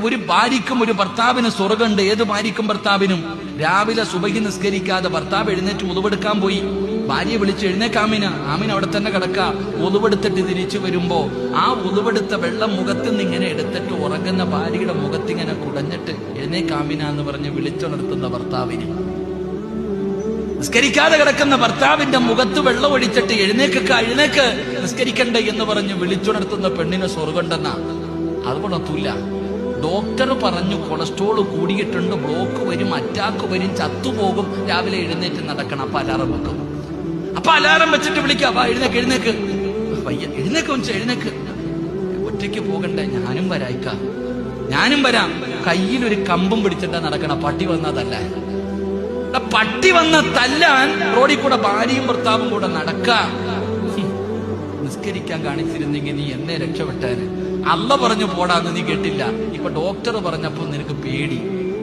ഒരു ഭാര്യയ്ക്കും ഒരു ഭർത്താവിന് സ്വർഗമുണ്ട്. ഏത് ഭാര്യയ്ക്കും ഭർത്താവിനും. രാവിലെ സുബഹി നിസ്കരിക്കാതെ ഭർത്താവ് എഴുന്നേറ്റ് ഉളുവെടുക്കാൻ പോയി. ഭാര്യയെ വിളിച്ച് എഴുന്നേക്കാമിന. ആമിന അവിടെ തന്നെ കിടക്ക. ഉളുവെടുത്തിട്ട് തിരിച്ചു വരുമ്പോ ആ ഉളുവെടുത്ത വെള്ളം മുഖത്ത് നിന്ന് ഇങ്ങനെ എടുത്തിട്ട് ഉറങ്ങുന്ന ഭാര്യയുടെ മുഖത്തിങ്ങനെ കുടഞ്ഞിട്ട് എഴുന്നേക്കാമിന എന്ന് പറഞ്ഞ് വിളിച്ചുണർത്തുന്ന ഭർത്താവിന്, നിസ്കരിക്കാതെ കിടക്കുന്ന ഭർത്താവിന്റെ മുഖത്ത് വെള്ളം ഒഴിച്ചിട്ട് എഴുന്നേക്ക് നിസ്കരിക്കണ്ടേ എന്ന് പറഞ്ഞ് വിളിച്ചുണർത്തുന്ന പെണ്ണിന് സ്വർഗമുണ്ടെന്നാ. അതുകൊണ്ടൊന്നുമില്ല. ഡോക്ടർ പറഞ്ഞു കൊളസ്ട്രോൾ കൂടിയിട്ടുണ്ട്, ബ്ലോക്ക് വരും, അറ്റാക്ക് വരും, ചത്തുപോകും, രാവിലെ എഴുന്നേറ്റ് നടക്കണം. അപ്പൊ അലാറം വെക്കും. അപ്പൊ അലാറം വെച്ചിട്ട് വിളിക്കാം, വാ എഴുന്നേക്ക് എഴുന്നേക്ക്. ഒറ്റയ്ക്ക് പോകണ്ടേ? ഞാനും വരാം. കയ്യിലൊരു കമ്പും പിടിച്ചിട്ടാ നടക്കണം. പട്ടി വന്നതല്ല. പട്ടി വന്ന തല്ലാൻ റോഡിൽ കൂടെ ഭാര്യയും ഭർത്താവും കൂടെ നടക്കാം. നിസ്കരിക്കാൻ കാണിച്ചിരുന്നെങ്കിൽ നീ എന്നെ രക്ഷപ്പെട്ടേന്. അല്ല പറഞ്ഞു പോടാന്ന് നീ കേട്ടില്ല. ഇപ്പൊ ഡോക്ടർ പറഞ്ഞപ്പോ നിനക്ക് പേടി.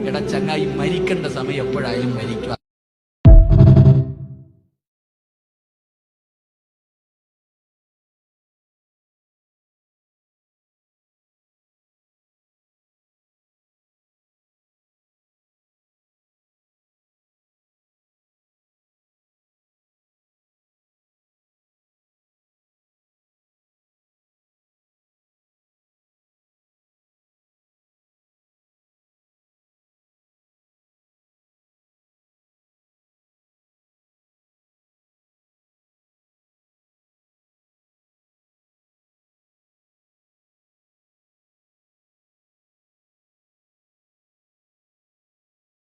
എടാ ചങ്ങായി, മരിക്കേണ്ട സമയം എപ്പോഴായാലും മരിക്കും.